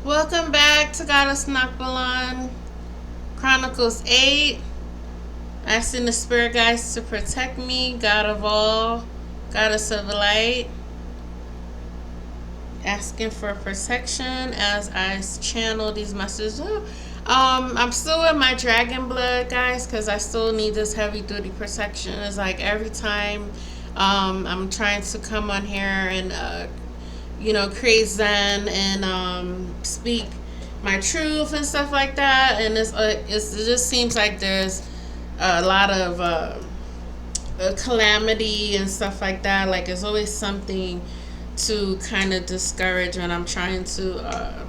Welcome back to Goddess Nakbalan Chronicles 8. Asking the spirit guides to protect me, God of all, Goddess of light. Asking for protection as I channel these messages. I'm still in my dragon blood, guys, because I still need this heavy duty protection. It's like every time I'm trying to come on here and create Zen and speak my truth and stuff like that. And it just seems like there's a lot of calamity and stuff like that. Like it's always something to kind of discourage when I'm trying to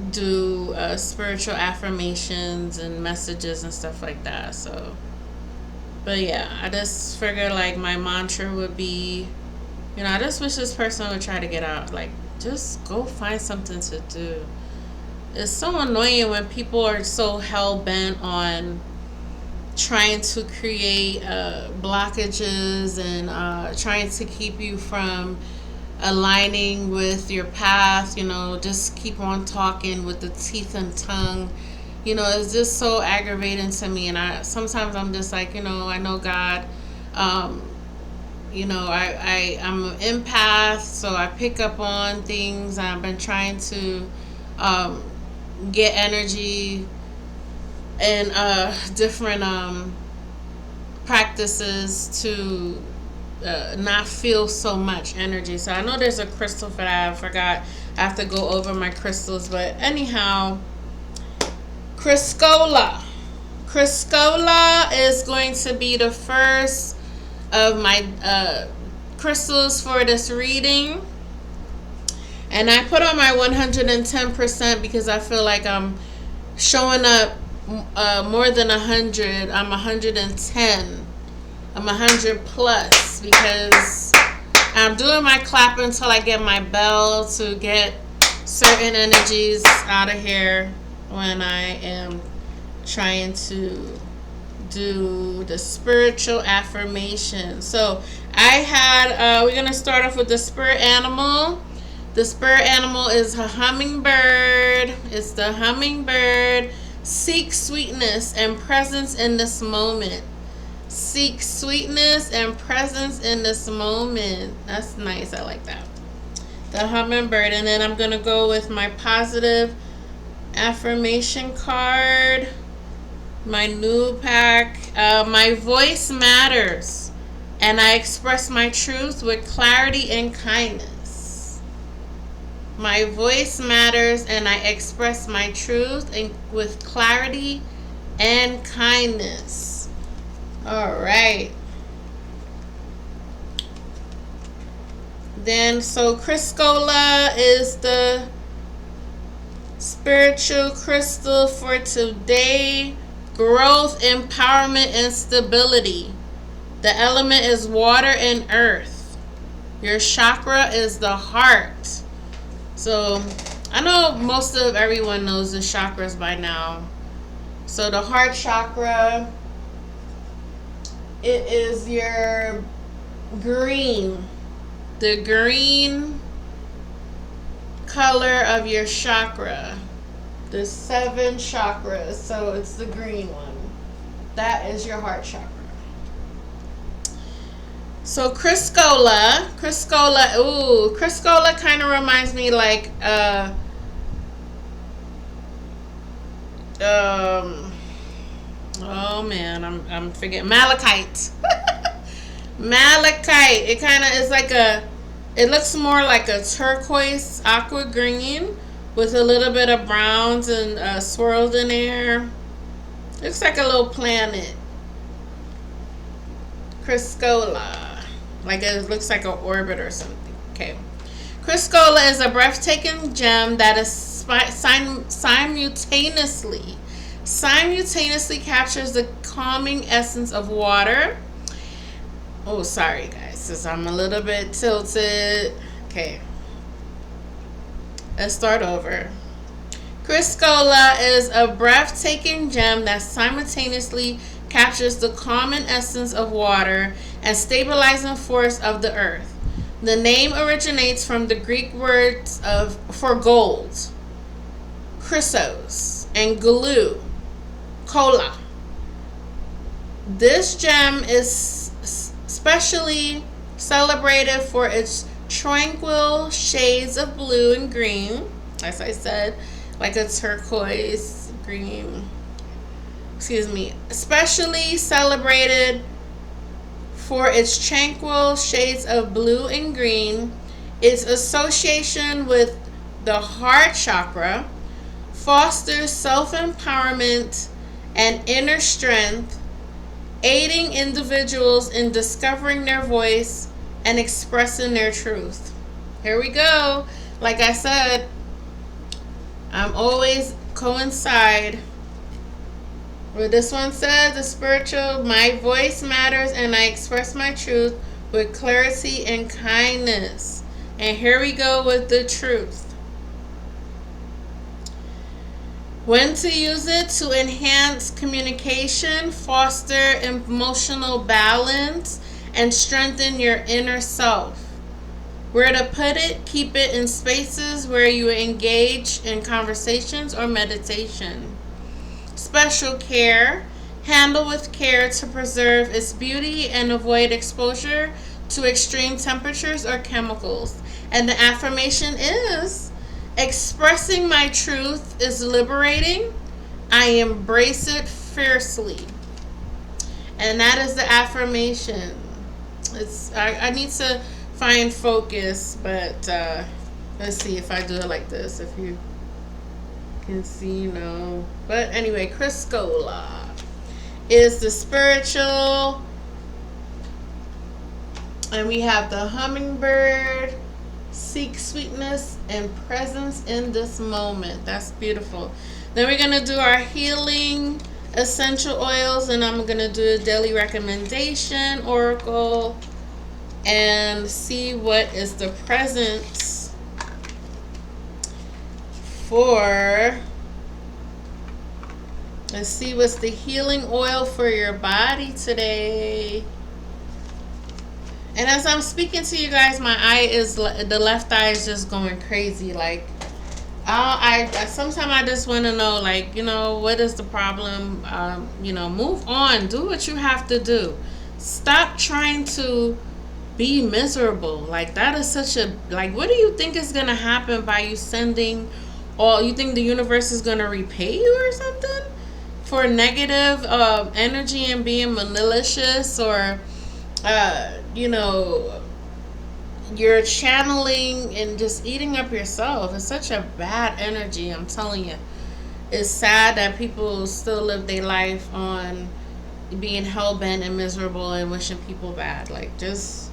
do spiritual affirmations and messages and stuff like that. So, but yeah, I just figured like my mantra would be, I just wish this person would try to get out. Like, just go find something to do. It's so annoying when people are so hell bent on trying to create blockages and trying to keep you from aligning with your path. Just keep on talking with the teeth and tongue. It's just so aggravating to me. And sometimes I'm just like, I know God. I'm an empath, so I pick up on things. I've been trying to get energy and different practices to not feel so much energy. So I know there's a crystal for that. I forgot. I have to go over my crystals. But anyhow, Criscola. Criscola is going to be the first of my crystals for this reading. And I put on my 110% because I feel like I'm showing up more than 100. I'm 110. I'm 100 plus because I'm doing my clap until I get my bell to get certain energies out of here when I am trying to do the spiritual affirmation. So I had we're gonna start off with the spirit animal. The spirit animal is a hummingbird. It's the hummingbird. Seek sweetness and presence in this moment. Seek sweetness and presence in this moment. That's nice. I like that. The hummingbird. And then I'm going to go with my positive affirmation card. My new pack. My voice matters. And I express my truth with clarity and kindness. My voice matters and I express my truth with clarity and kindness. All right. Then, so Criscola is the spiritual crystal for today. Growth, empowerment, and stability. The element is water and earth. Your chakra is the heart. So, I know most of everyone knows the chakras by now. So, the heart chakra, it is your green. The green color of your chakra. The 7 chakras. So it's the green one. That is your heart chakra. So Criscola kind of reminds me like oh man, I'm forgetting malachite. Malachite. It kind of is like it looks more like a turquoise aqua green with a little bit of browns and swirled in there. Looks like a little planet. Criscola. Like it looks like an orbit or something. Okay. Criscola is a breathtaking gem that is simultaneously captures the calming essence of water. Oh, sorry guys, since I'm a little bit tilted. Okay. Let's start over. Criscola is a breathtaking gem that simultaneously captures the calming essence of water and stabilizing force of the earth. The name originates from the Greek words for gold, chrysos, and glue, kola. This gem is specially celebrated for its tranquil shades of blue and green, as I said, like a turquoise green. Especially celebrated for its tranquil shades of blue and green. Its association with the heart chakra fosters self-empowerment and inner strength, aiding individuals in discovering their voice and expressing their truth. Here we go. Like I said, I'm always coincide where this one says, the spiritual, my voice matters and I express my truth with clarity and kindness. And here we go with the truth. When to use it: to enhance communication, foster emotional balance, and strengthen your inner self. Where to put it: keep it in spaces where you engage in conversations or meditation. Special care: handle with care to preserve its beauty and avoid exposure to extreme temperatures or chemicals. And the affirmation is, expressing my truth is liberating. I embrace it fiercely. And that is the affirmation. I need to find focus, but let's see if I do it like this. If you can see, no. But anyway, Criscola is the spiritual. And we have the hummingbird. Seek sweetness and presence in this moment. That's beautiful. Then we're going to do our healing essential oils, and I'm going to do a daily recommendation oracle and see what is the presence for. Let's see what's the healing oil for your body today. And as I'm speaking to you guys, my eye is, the left eye is just going crazy. Like, I sometimes I just want to know, like, what is the problem? Move on. Do what you have to do. Stop trying to be miserable. Like, that is such a, like, what do you think is going to happen by you sending all, you think the universe is going to repay you or something? For negative energy and being malicious, or you're channeling and just eating up yourself. It's such a bad energy, I'm telling you. It's sad that people still live their life on being hell-bent and miserable and wishing people bad. Like, just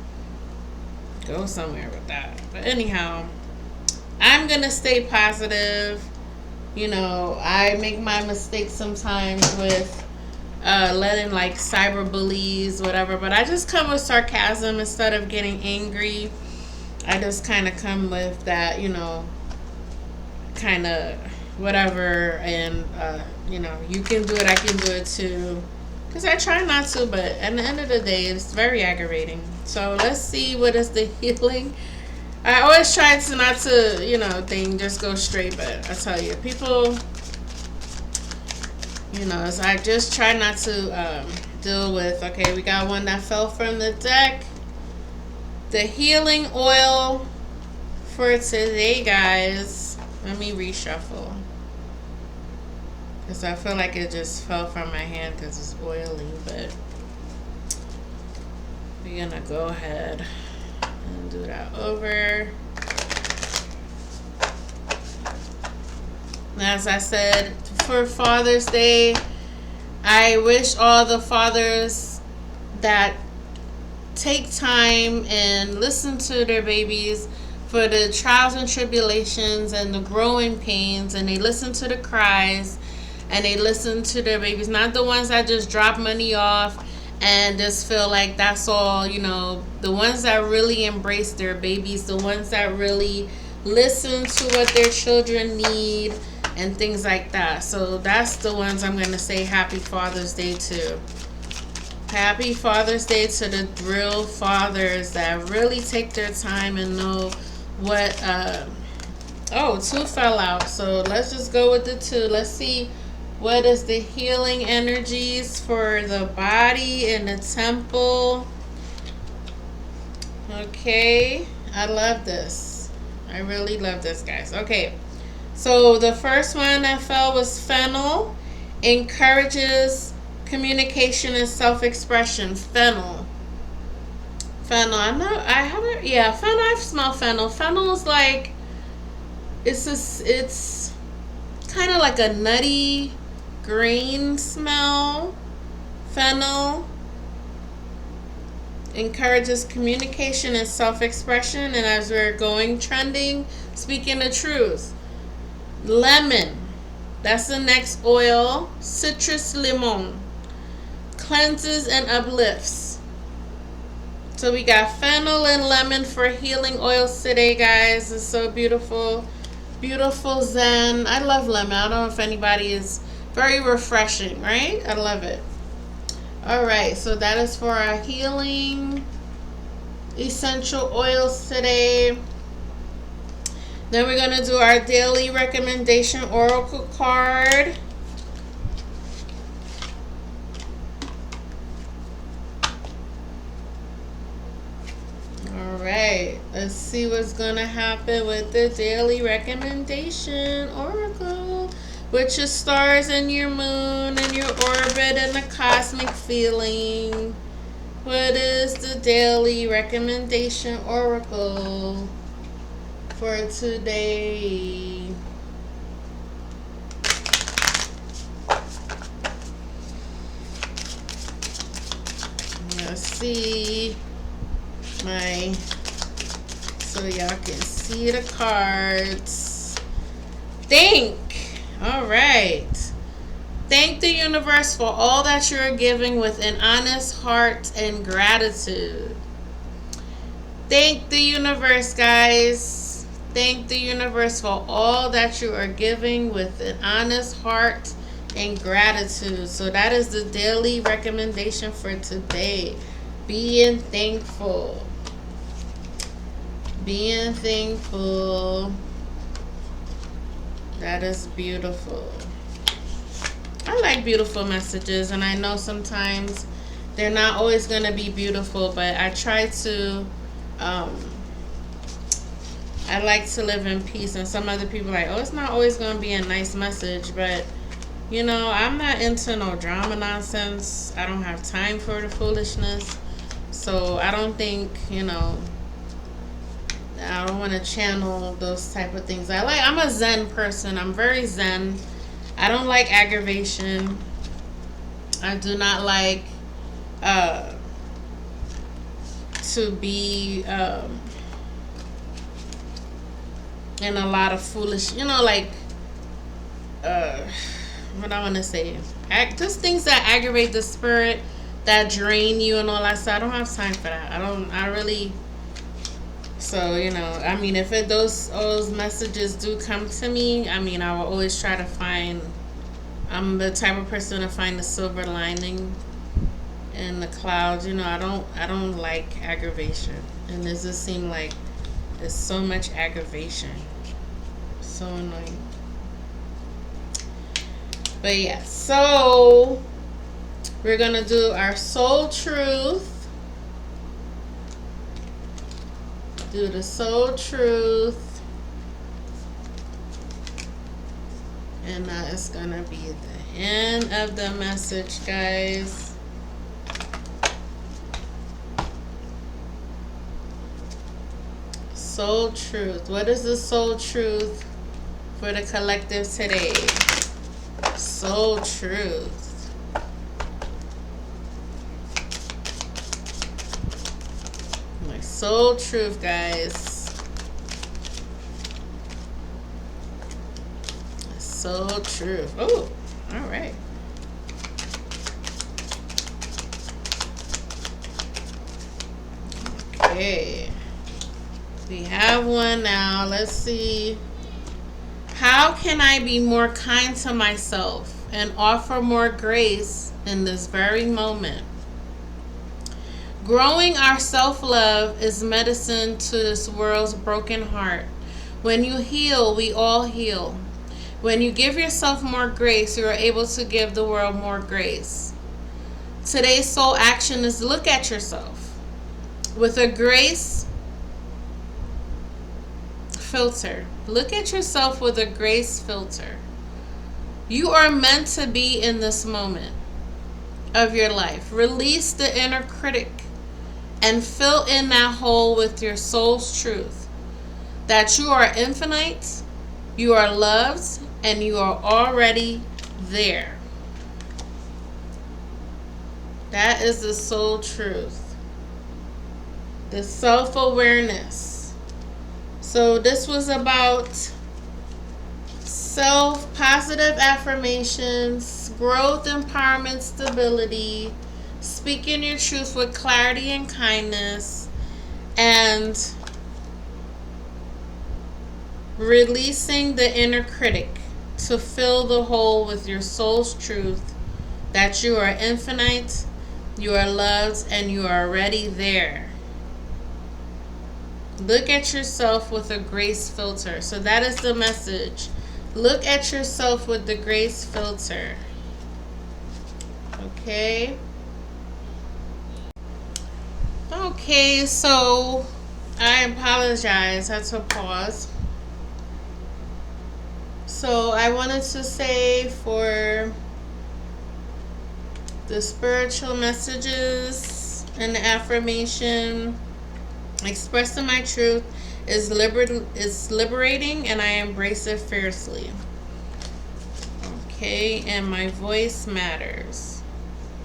go somewhere with that. But anyhow, I'm gonna stay positive. I make my mistakes sometimes with letting, like, cyber bullies, whatever, but I just come with sarcasm instead of getting angry. I just kind of come with that, kind of whatever, and you can do it, I can do it too, because I try not to, but at the end of the day, it's very aggravating. So let's see what is the healing. I always try to not to, just go straight, but I tell you, people, so I just try not to deal with, okay, we got one that fell from the deck. The healing oil for today, guys. Let me reshuffle, because I feel like it just fell from my hand because it's oily, but we're going to go ahead and do that over. As I said, for Father's Day, I wish all the fathers that take time and listen to their babies for the trials and tribulations and the growing pains, and they listen to the cries, and they listen to their babies, not the ones that just drop money off and just feel like that's all, the ones that really embrace their babies, the ones that really listen to what their children need and things like that. So that's the ones I'm going to say Happy Father's Day to. Happy Father's Day to the real fathers that really take their time and know what. Oh, 2 fell out. So let's just go with the 2. Let's see what is the healing energies for the body and the temple. Okay, I love this. I really love this, guys. Okay, so the first one that fell was fennel. Encourages communication and self-expression. Fennel. Fennel. I know. I haven't. Yeah, fennel. I've smelled fennel. Fennel is like. It's kind of like a nutty green smell. Fennel encourages communication and self-expression, and as we're going trending, speaking the truth. Lemon, that's the next oil. Citrus limon cleanses and uplifts. So we got fennel and lemon for healing oils today, guys. It's so beautiful. Beautiful Zen. I love lemon. I don't know if anybody is very refreshing, right? I love it. All right, so that is for our healing essential oils today. Then we're going to do our daily recommendation oracle card. All right, let's see what's going to happen with the daily recommendation oracle. With your stars and your moon and your orbit and the cosmic feeling. What is the daily recommendation oracle for today? Let's see so y'all can see the cards. All right. Thank the universe for all that you're giving with an honest heart and gratitude. Thank the universe, guys. Thank the universe for all that you are giving with an honest heart and gratitude. So that is the daily recommendation for today. Being thankful. Being thankful. That is beautiful. I like beautiful messages, and I know sometimes they're not always going to be beautiful, but I try to, I like to live in peace, and some other people are like, oh, it's not always going to be a nice message, but, you know, I'm not into no drama nonsense. I don't have time for the foolishness, so I don't think, you know, I don't want to channel those type of things. I'm a Zen person. I'm very Zen. I don't like aggravation. I do not like to be in a lot of foolish, you know, like what I want to say, just things that aggravate the spirit, that drain you and all that stuff. I don't have time for that. I really. So, you know, I mean, if those messages do come to me, I mean, I will always try to find, I'm the type of person to find the silver lining in the clouds. You know, I don't like aggravation. And it just seems like there's so much aggravation. So annoying. But yeah, so we're going to do our soul truth. Do the soul truth, and that is gonna be the end of the message, guys. Soul truth. What is the soul truth for the collective today? Soul truth. Soul truth, guys. Soul truth. Oh, all right. Okay. We have one now. Let's see. How can I be more kind to myself and offer more grace in this very moment? Growing our self-love is medicine to this world's broken heart. When you heal, we all heal. When you give yourself more grace, you are able to give the world more grace. Today's soul action is look at yourself with a grace filter. Look at yourself with a grace filter. You are meant to be in this moment of your life. Release the inner critic and fill in that hole with your soul's truth. That you are infinite, you are loved, and you are already there. That is the soul truth. The self-awareness. So this was about self-positive affirmations, growth, empowerment, stability, speaking your truth with clarity and kindness, and releasing the inner critic to fill the hole with your soul's truth that you are infinite, you are loved, and you are already there. Look at yourself with a grace filter. So that is the message. Look at yourself with the grace filter. Okay. Okay, so I apologize. I had to pause. So I wanted to say for the spiritual messages and the affirmation, expressing my truth is liberating, and I embrace it fiercely. Okay, and my voice matters.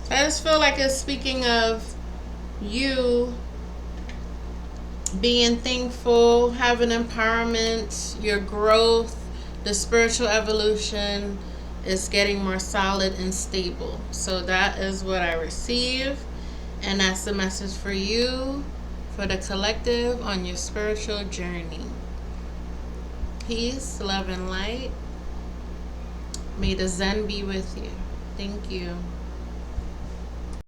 So I just feel like it's speaking of you being thankful, having empowerment, your growth, the spiritual evolution is getting more solid and stable. So that is what I receive, and that's the message for you, for the collective on your spiritual journey. Peace, love, and light. May the Zen be with you. Thank you.